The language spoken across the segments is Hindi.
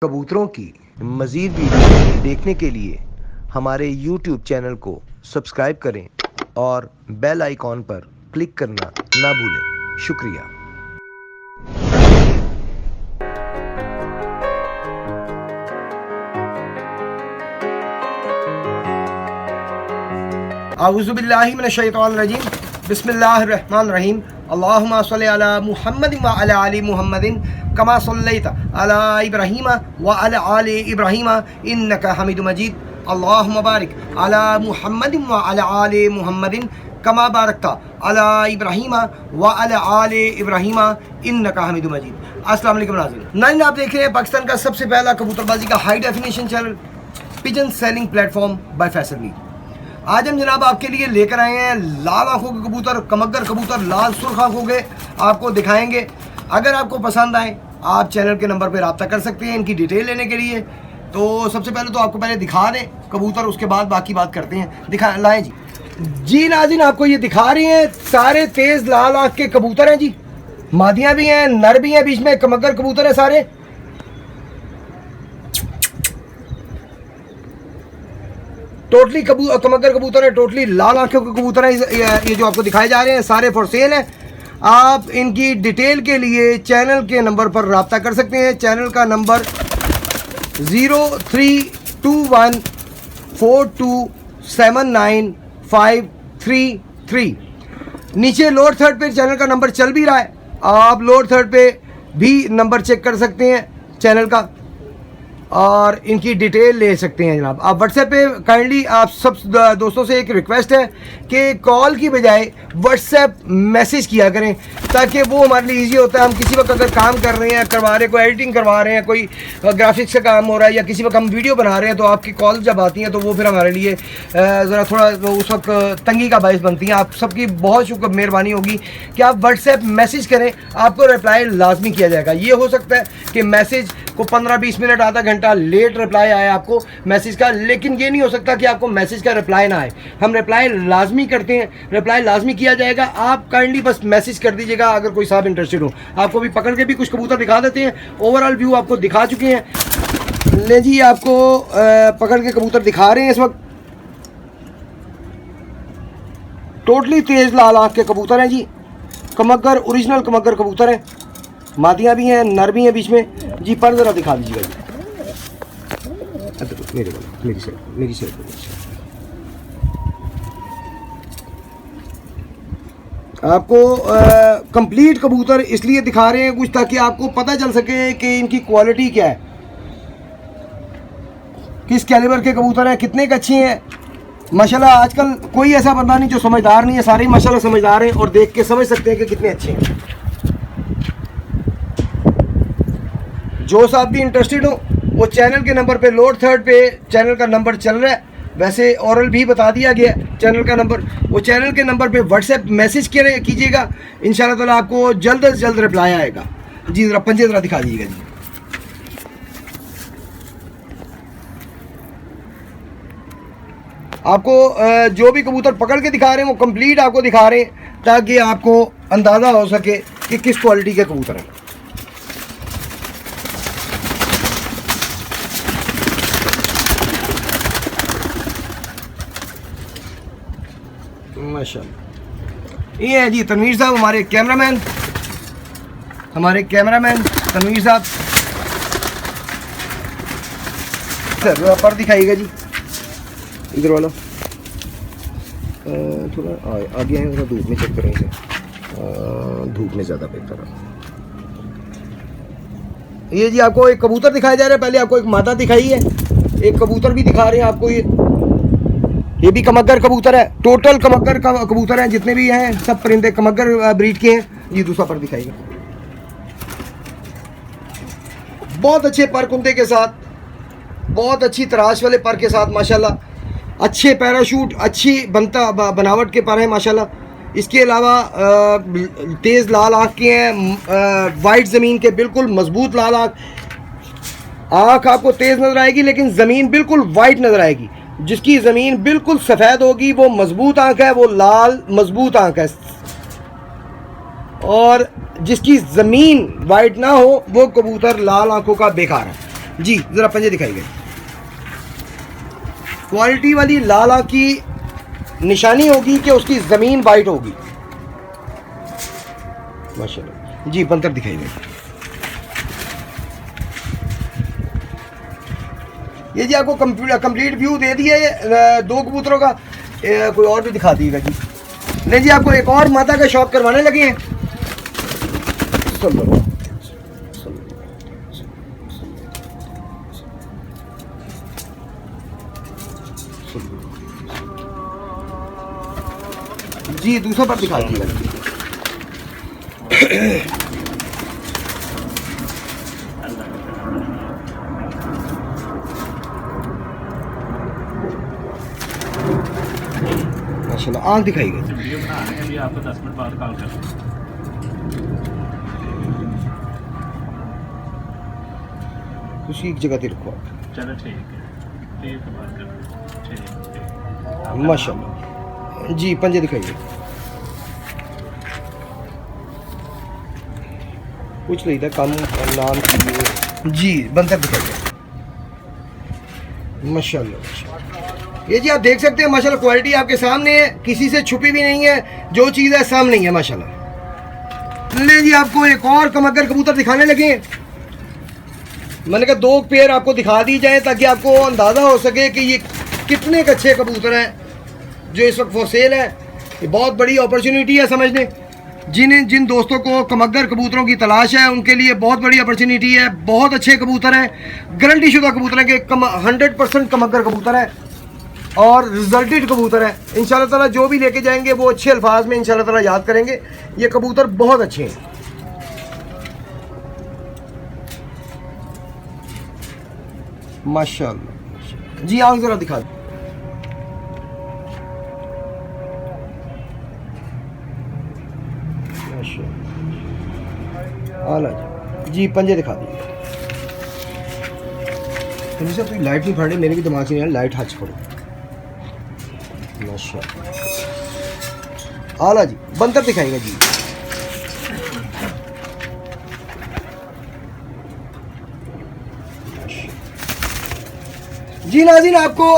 कबूतरों की मज़ीद वीडियो देखने के लिए हमारे YouTube चैनल को सब्सक्राइब करें और बेल आइकॉन पर क्लिक करना ना भूलें। शुक्रिया। आऊज़ुबिल्लाहि मिनश्शैतानिर्रजीम बिस्मिल्लाहिर्रहमानिर्रहीम अल्लाहुम्मा सल्लि अला मुहम्मदिन व अला आलि मुहम्मदिन कमा सल्लैता अला इब्राहीम व अला आलि इब्राहीम इन्नका हमीदुम मजीद अल्लाहुम्मा बारिक अला मुहम्मदिन व अला आलि मुहम्मदिन कमा बारकता अला इब्राहीम व अला आलि इब्राहीम इन्नका हमीदुम मजीद। अस्सलाम वालेकुम नाज़रीन, आप देख रहे हैं पाकिस्तान का सबसे पहला कबूतरबाजी का high definition channel pigeon selling platform bye Faisal Mir. आज हम जनाब आपके लिए लेकर आए हैं लाल आंखों के कबूतर, कमगर कबूतर, लाल सुर्ख आंखों के आपको दिखाएंगे। अगर आपको पसंद आए आप चैनल के नंबर पर रब्ता कर सकते हैं इनकी डिटेल लेने के लिए। तो सबसे पहले तो आपको पहले दिखा दें कबूतर, उसके बाद बाकी बात करते हैं। दिखा लाएँ जी नाज़रीन, आपको ये दिखा रहे हैं सारे तेज़ लाल आँख के कबूतर हैं जी। मादियाँ भी हैं, नर भी हैं, बीच में कमगर कबूतर है सारे। टोटली कमगर कबूतर है, टोटली लाल आंखों के कबूतर हैं। ये जो आपको दिखाए जा रहे हैं सारे फॉर सेल हैं। आप इनकी डिटेल के लिए चैनल के नंबर पर रब्ता कर सकते हैं। चैनल का नंबर 032142795333। नीचे लोअर थर्ड पे चैनल का नंबर चल भी रहा है, आप लोअर थर्ड पे भी नंबर चेक कर सकते हैं चैनल का और इनकी डिटेल ले सकते हैं जनाब। आप व्हाट्सएप पे काइंडली आप सब दोस्तों से एक रिक्वेस्ट है कि कॉल की बजाय व्हाट्सएप मैसेज किया करें, ताकि वो हमारे लिए इजी होता है। हम किसी वक्त अगर काम कर रहे हैं, करवा रहे हैं, कोई एडिटिंग करवा रहे हैं, कोई ग्राफिक्स का काम हो रहा है, या किसी वक्त हम वीडियो बना रहे हैं, तो आपकी कॉल जब आती हैं तो वो फिर हमारे लिए ज़रा थोड़ा उस वक्त तंगी का बायस बनती हैं। आप सबकी बहुत शुक्र मेहरबानी होगी कि आप व्हाट्सएप मैसेज करें, आपको रिप्लाई लाजमी किया जाएगा। ये हो सकता है कि मैसेज को 15-20 मिनट आधा घंटा लेट रिप्लाई आए आपको मैसेज का, लेकिन ये नहीं हो सकता कि आपको मैसेज का रिप्लाई ना आए। हम रिप्लाई लाजमी करते हैं, रिप्लाई लाजमी किया जाएगा। आप काइंडली बस मैसेज कर दीजिएगा अगर कोई साहब इंटरेस्टेड हो। आपको भी पकड़ के भी कुछ कबूतर दिखा देते हैं, ओवरऑल व्यू आपको दिखा चुके हैं। ले जी, आपको पकड़ के कबूतर दिखा रहे हैं इस वक्त। टोटली तेज लाल आंख के कबूतर हैं जी, कमगर, ओरिजिनल कमगर कबूतर हैं। मादियाँ भी हैं, नर भी हैं बीच में जी। पर ज़रा दिखा दीजिएगा जी, मेरी साइड। आपको कंप्लीट कबूतर इसलिए दिखा रहे हैं कुछ, ताकि आपको पता चल सके कि इनकी क्वालिटी क्या है, किस कैलिबर के कबूतर हैं, कितने अच्छे हैं। माशाल्लाह आजकल कोई ऐसा बंदा नहीं जो समझदार नहीं है, सारे ही माशाल्लाह समझदार हैं और देख के समझ सकते हैं कि कितने अच्छे हैं। जो साहब भी इंटरेस्टेड हो वो चैनल के नंबर पे, लोअर थर्ड पे चैनल का नंबर चल रहा है, वैसे औरल भी बता दिया गया चैनल का नंबर। वो चैनल के नंबर पे व्हाट्सएप मैसेज कीजिएगा, इंशाल्लाह ताला आपको जल्द से जल्द रिप्लाई आएगा जी। ज़रा पंजे ज़रा दिखा दीजिएगा जी। आपको जो भी कबूतर पकड़ के दिखा रहे हैं वो कंप्लीट आपको दिखा रहे हैं, ताकि आपको अंदाज़ा हो सके कि किस क्वालिटी के कबूतर हैं। माशाल्लाह ये है जी तनवीर साहब, हमारे कैमरामैन तनवीर साहब। सर पर दिखाइएगा जी, इधर वाला थोड़ा आगे आए, थोड़ा धूप में चेक करेंगे, धूप में ज़्यादा बेहतर है। ये जी आपको एक कबूतर दिखाया जा रहा है, पहले आपको एक मादा दिखाई है, एक कबूतर भी दिखा रहे हैं आपको। ये भी कमगर कबूतर है, टोटल कमगर कबूतर हैं जितने भी हैं, सब परिंदे कमगर ब्रीड के हैं। ये दूसरा पर दिखाइए, बहुत अच्छे पर कुंदे के साथ, बहुत अच्छी तराश वाले पर के साथ माशाल्लाह, अच्छे पैराशूट, अच्छी बनावट के पर हैं माशाल्लाह। इसके अलावा तेज़ लाल आँख के हैं, वाइट ज़मीन के, बिल्कुल मजबूत लाल आँख आपको तेज़ नज़र आएगी, लेकिन ज़मीन बिल्कुल वाइट नज़र आएगी। जिसकी ज़मीन बिल्कुल सफ़ेद होगी वो मजबूत आंख है, वो लाल मजबूत आंख है। और जिसकी ज़मीन वाइट ना हो वो कबूतर लाल आंखों का बेकार है। जी ज़रा पंजे दिखाइए। क्वालिटी वाली लाल आंख की निशानी होगी कि उसकी ज़मीन वाइट होगी। माशाल्लाह जी, बनकर दिखाइए। ये जी आपको कंप्लीट व्यू दे दिया है 2 कबूतरों का। कोई और भी दिखा दीजिएगा जी। नहीं जी, आपको एक और माता का शौक करवाने लगे हैं। जी दूसरा पर दिखा दीजिएगा। माशाल्लाह आँख दिखाइएगा। वीडियो बना रहे हैं, अभी आपको 10 मिनट बाद कॉल कर। उसी एक जगह पे रखो। चलो ठीक है, ठीक है, बात कर। ठीक। माशाल्लाह जी, पंजे दिखाइए। पूछ ली था काम नाम की जी, बनकर दिखाइए। माशाल्लाह ये जी आप देख सकते हैं माशाल्लाह क्वालिटी आपके सामने है, किसी से छुपी भी नहीं है, जो चीज़ है सामने ही है माशाल्लाह। ले जी आपको एक और कमगर कबूतर दिखाने लगे। मैंने कहा 2 पेयर आपको दिखा दी जाए ताकि आपको अंदाज़ा हो सके कि ये कितने अच्छे कबूतर हैं जो इस वक्त फॉर सेल है। ये बहुत बड़ी अपॉर्चुनिटी है समझने। जिन दोस्तों को कमगर कबूतरों की तलाश है उनके लिए बहुत बड़ी अपॉर्चुनिटी है। बहुत अच्छे कबूतर हैं, गारंटी शुदा कबूतर हैं कि 100% कमगर कबूतर है और रिजल्टेड कबूतर है। इंशाल्लाह ताला जो भी लेके जाएंगे वो अच्छे अल्फाज में इंशाल्लाह ताला याद करेंगे। ये कबूतर बहुत अच्छे हैं। माशाल्लाह जी, आंख जरा दिखा दो। आला जी, पंजे दिखा दीजिए। तो लाइट नहीं फड़ रही, मेरे भी दिमाग से नहीं, लाइट हाथ छोड़ो। माशाल्लाह आला जी, बनकर दिखाएगा जी। जी नाज़रीन, आपको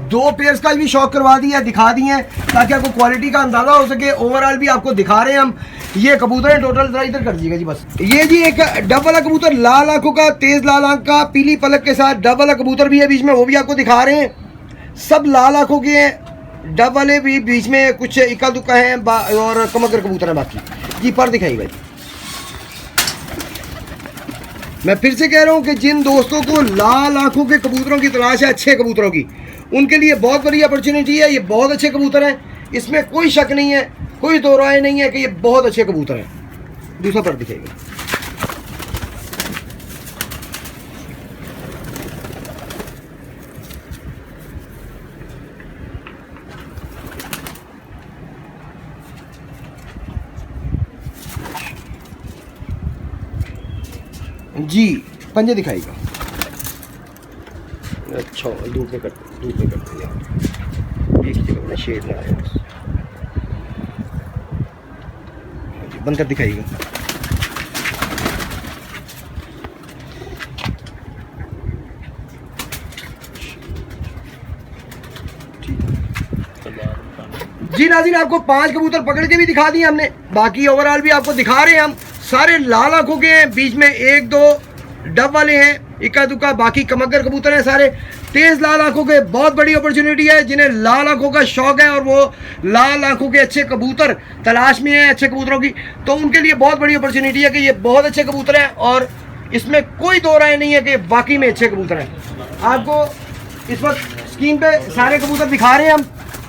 2 पेयर्स का भी शौक करवा दिया, दिखा दिए हैं ताकि आपको क्वालिटी का अंदाज़ा हो सके। ओवरऑल भी आपको दिखा रहे हैं हम। ये कबूतर है टोटल, जरा इधर कर दीजिएगा जी बस। ये जी एक डब वाला कबूतर, लाल आंखों का, तेज लाल आंख का, पीली पलक के साथ डब वाला कबूतर भी है बीच में, वो भी आपको दिखा रहे हैं। सब लाल आंखों के हैं, डब वाले भी बीच में कुछ इक्का दुक्का हैं और कमगर कबूतर है बाकी। जी पर दिखाइएगा जी। मैं फिर से कह रहा हूँ कि जिन दोस्तों को लाल आंखों के कबूतरों की तलाश है, अच्छे कबूतरों की, उनके लिए बहुत बड़ी अपॉर्चुनिटी है। ये बहुत अच्छे कबूतर हैं, इसमें कोई शक नहीं है, कोई दो राय नहीं है कि ये बहुत अच्छे कबूतर हैं। दूसरा पर दिखेगा जी, पंजे दिखाएगा। अच्छा धूप में करते एक जगह में शेड ना आए, बनकर दिखाएगा। जी नाज़रीन, आपको 5 कबूतर पकड़ के भी दिखा दिए हमने, बाकी ओवरऑल भी आपको दिखा रहे हैं हम। सारे लाल आंखों के हैं, बीच में 1-2 डब वाले हैं, इक्का दुक्का, बाकी कमगर कबूतर हैं सारे तेज लाल आंखों के। बहुत बड़ी अपॉर्चुनिटी है जिन्हें लाल आंखों का शौक है और वो लाल आंखों के अच्छे कबूतर तलाश में है, अच्छे कबूतरों की, तो उनके लिए बहुत बड़ी अपॉर्चुनिटी है कि ये बहुत अच्छे कबूतर हैं और इसमें कोई दो राय नहीं है कि वाकई में अच्छे कबूतर हैं। आपको इस वक्त स्क्रीन पे सारे कबूतर दिखा रहे हैं हम,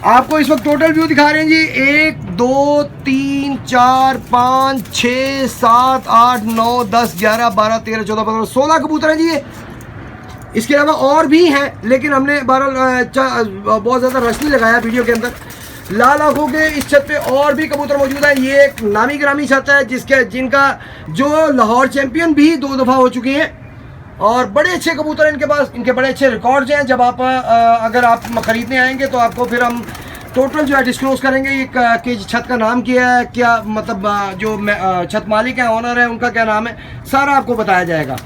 आपको इस वक्त टोटल व्यू दिखा रहे हैं जी। 1 2 3 4 5 6 7 8 9 10 11 12 13 14 15 16 कबूतर हैं जी ये। इसके अलावा और भी हैं लेकिन हमने बहुत ज़्यादा रश नहीं लगाया वीडियो के अंदर। लाल आंखों के इस छत पे और भी कबूतर मौजूद हैं। ये एक नामी ग्रामी छत है जिनका जो लाहौर चैंपियन भी 2 दफ़ा हो चुके हैं और बड़े अच्छे कबूतर हैं इनके पास, इनके बड़े अच्छे रिकॉर्ड्स हैं। जब आप अगर आप ख़रीदने आएंगे तो आपको फिर हम टोटल जो है डिस्क्लोज करेंगे ये कि छत का नाम क्या है, क्या मतलब जो छत मालिक हैं, ऑनर है, उनका क्या नाम है, सारा आपको बताया जाएगा।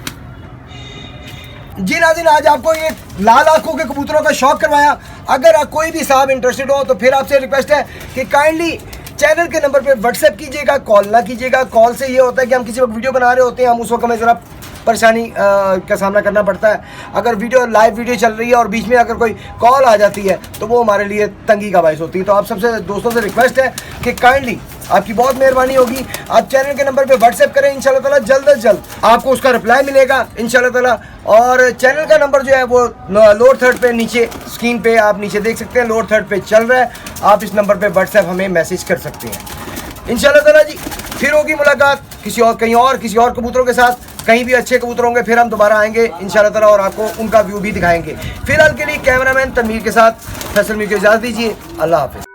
जी नाज़रीन, आज आपको ये लाल आंखों के कबूतरों का शौक करवाया। अगर कोई भी साहब इंटरेस्टेड हो तो फिर आपसे रिक्वेस्ट है कि काइंडली चैनल के नंबर पे व्हाट्सएप कीजिएगा, कॉल ना कीजिएगा। कॉल से ये होता है कि हम किसी वक्त वीडियो बना रहे होते हैं, हम उस वक्त हमें ज़रा परेशानी का सामना करना पड़ता है। अगर लाइव वीडियो चल रही है और बीच में अगर कोई कॉल आ जाती है तो वो हमारे लिए तंगी का बायस होती है। तो आप सबसे दोस्तों से रिक्वेस्ट है कि काइंडली, आपकी बहुत मेहरबानी होगी, आप चैनल के नंबर पे व्हाट्सएप करें। इंशाल्लाह ताला जल्द अज जल्द आपको उसका रिप्लाई मिलेगा इंशाल्लाह ताला। और चैनल का नंबर जो है वो लोअर थर्ड पे नीचे स्क्रीन पे आप नीचे देख सकते हैं, लोअर थर्ड पे चल रहा है। आप इस नंबर पे व्हाट्सएप हमें मैसेज कर सकते हैं इंशाल्लाह ताला जी। फिर होगी मुलाकात किसी और कबूतरों के साथ, कहीं भी अच्छे कबूतर होंगे फिर हम दोबारा आएंगे इंशाल्लाह ताला और आपको उनका व्यू भी दिखाएंगे। फिलहाल के लिए कैमरामैन तनवीर के साथ फैसल मीर को इजाज़त दीजिए। अल्लाह हाफिज़।